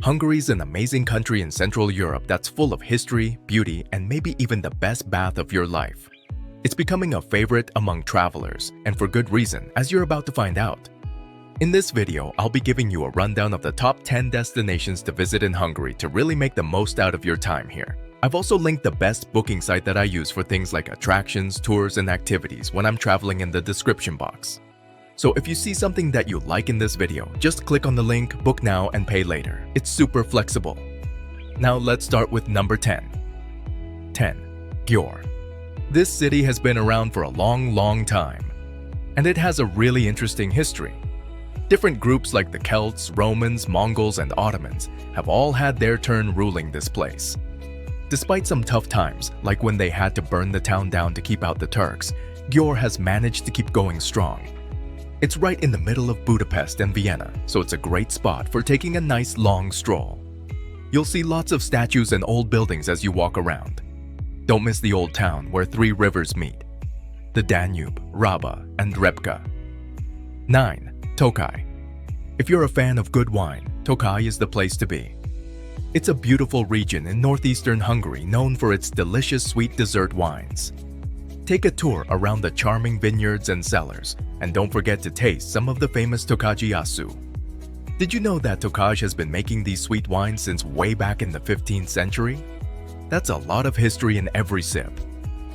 Hungary's an amazing country in Central Europe that's full of history, beauty, and maybe even the best bath of your life. It's becoming a favorite among travelers, and for good reason, as you're about to find out. In this video, I'll be giving you a rundown of the top 10 destinations to visit in Hungary to really make the most out of your time here. I've also linked the best booking site that I use for things like attractions, tours, and activities when I'm traveling in the description box. So if you see something that you like in this video, just click on the link, book now, and pay later. It's super flexible. Now let's start with number 10. 10. Győr. This city has been around for a long time, and it has a really interesting history. Different groups like the Celts, Romans, Mongols, and Ottomans have all had their turn ruling this place. Despite some tough times, like when they had to burn the town down to keep out the Turks, Győr has managed to keep going strong. It's right in the middle of Budapest and Vienna, so it's a great spot for taking a nice long stroll. You'll see lots of statues and old buildings as you walk around. Don't miss the old town where three rivers meet: the Danube, Raba, and Repka. 9. Tokaj. If you're a fan of good wine, Tokaj is the place to be. It's a beautiful region in northeastern Hungary known for its delicious sweet dessert wines. Take a tour around the charming vineyards and cellars, and don't forget to taste some of the famous Tokaji Asu. Did you know that Tokaj has been making these sweet wines since way back in the 15th century? That's a lot of history in every sip.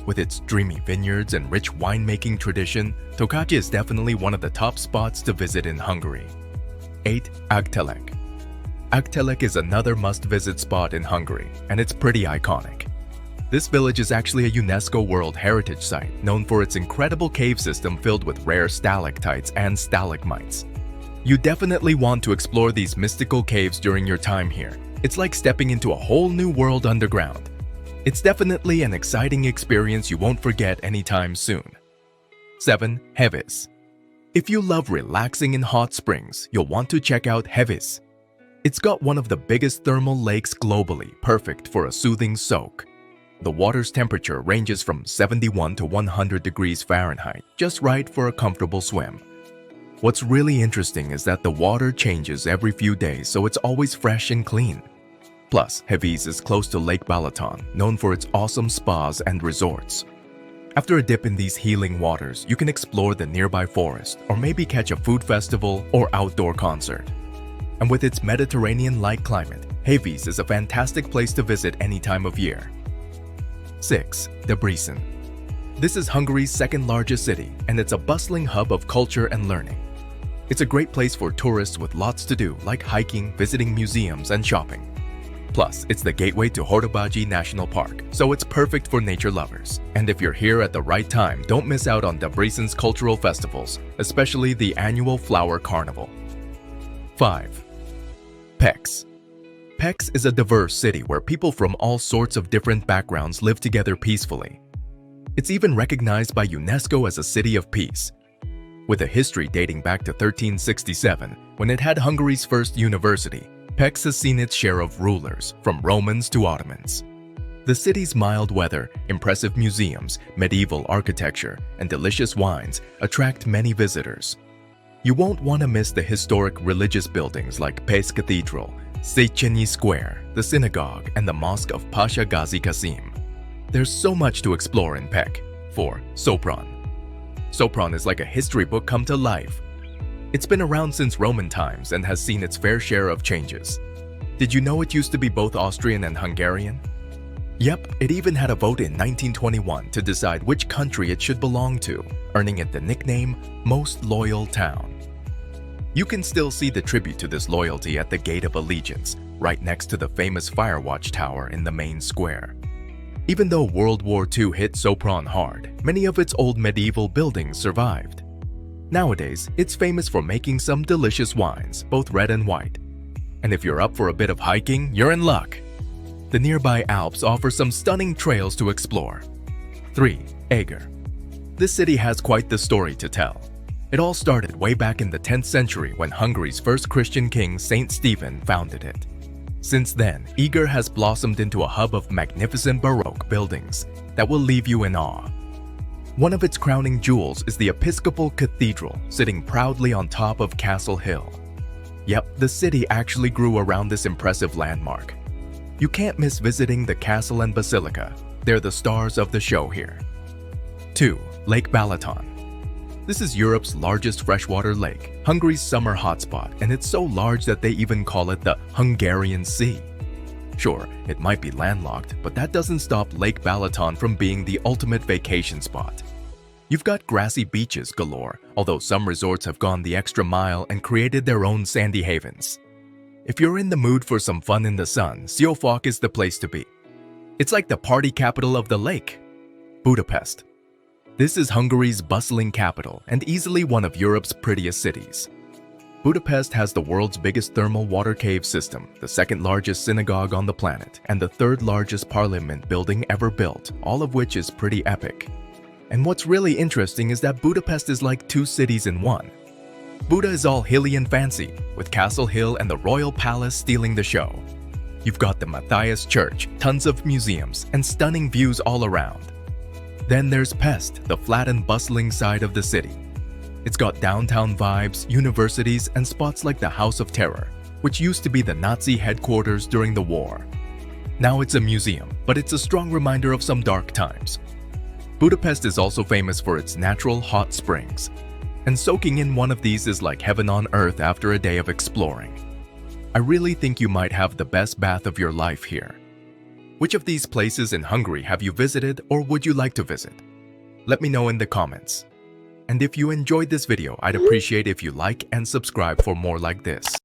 With its dreamy vineyards and rich winemaking tradition, Tokaj is definitely one of the top spots to visit in Hungary. 8. Agtelek. Agtelek is another must-visit spot in Hungary, and it's pretty iconic. This village is actually a UNESCO World Heritage Site, known for its incredible cave system filled with rare stalactites and stalagmites. You definitely want to explore these mystical caves during your time here. It's like stepping into a whole new world underground. It's definitely an exciting experience you won't forget anytime soon. 7. Heves. If you love relaxing in hot springs, you'll want to check out Heves. It's got one of the biggest thermal lakes globally, perfect for a soothing soak. The water's temperature ranges from 71 to 100 degrees Fahrenheit, just right for a comfortable swim. What's really interesting is that the water changes every few days, so it's always fresh and clean. Plus, Heves is close to Lake Balaton, known for its awesome spas and resorts. After a dip in these healing waters, you can explore the nearby forest or maybe catch a food festival or outdoor concert. And with its Mediterranean-like climate, Heves is a fantastic place to visit any time of year. 6. Debrecen. This is Hungary's second largest city, and it's a bustling hub of culture and learning. It's a great place for tourists with lots to do, like hiking, visiting museums, and shopping. Plus, it's the gateway to Hortobágy National Park, so it's perfect for nature lovers. And if you're here at the right time, don't miss out on Debrecen's cultural festivals, especially the annual Flower Carnival. 5. Pécs. Pécs is a diverse city where people from all sorts of different backgrounds live together peacefully. It's even recognized by UNESCO as a city of peace. With a history dating back to 1367, when it had Hungary's first university, Pécs has seen its share of rulers, from Romans to Ottomans. The city's mild weather, impressive museums, medieval architecture, and delicious wines attract many visitors. You won't want to miss the historic religious buildings like Pécs Cathedral, Széchenyi Square, the synagogue, and the mosque of Pasha Ghazi Qasim. There's so much to explore in Pécs. 4. Sopron. Sopron is like a history book come to life. It's been around since Roman times and has seen its fair share of changes. Did you know it used to be both Austrian and Hungarian? Yep, it even had a vote in 1921 to decide which country it should belong to, earning it the nickname Most Loyal Town. You can still see the tribute to this loyalty at the Gate of Allegiance, right next to the famous Firewatch Tower in the main square. Even though World War II hit Sopron hard, many of its old medieval buildings survived. Nowadays, it's famous for making some delicious wines, both red and white. And if you're up for a bit of hiking, you're in luck. The nearby Alps offer some stunning trails to explore. 3. Eger. This city has quite the story to tell. It all started way back in the 10th century when Hungary's first Christian king, Saint Stephen, founded it. Since then, Eger has blossomed into a hub of magnificent Baroque buildings that will leave you in awe. One of its crowning jewels is the Episcopal Cathedral, sitting proudly on top of Castle Hill. Yep, the city actually grew around this impressive landmark. You can't miss visiting the castle and basilica. They're the stars of the show here. 2. Lake Balaton. This is Europe's largest freshwater lake, Hungary's summer hotspot, and it's so large that they even call it the Hungarian Sea. Sure, it might be landlocked, but that doesn't stop Lake Balaton from being the ultimate vacation spot. You've got grassy beaches galore, although some resorts have gone the extra mile and created their own sandy havens. If you're in the mood for some fun in the sun, Siófok is the place to be. It's like the party capital of the lake. Budapest. This is Hungary's bustling capital and easily one of Europe's prettiest cities. Budapest has the world's biggest thermal water cave system, the second largest synagogue on the planet, and the third largest parliament building ever built, all of which is pretty epic. And what's really interesting is that Budapest is like two cities in one. Buda is all hilly and fancy, with Castle Hill and the Royal Palace stealing the show. You've got the Matthias Church, tons of museums, and stunning views all around. Then there's Pest, the flat and bustling side of the city. It's got downtown vibes, universities, and spots like the House of Terror, which used to be the Nazi headquarters during the war. Now it's a museum, but it's a strong reminder of some dark times. Budapest is also famous for its natural hot springs, and soaking in one of these is like heaven on earth after a day of exploring. I really think you might have the best bath of your life here. Which of these places in Hungary have you visited or would you like to visit? Let me know in the comments. And if you enjoyed this video, I'd appreciate if you like and subscribe for more like this.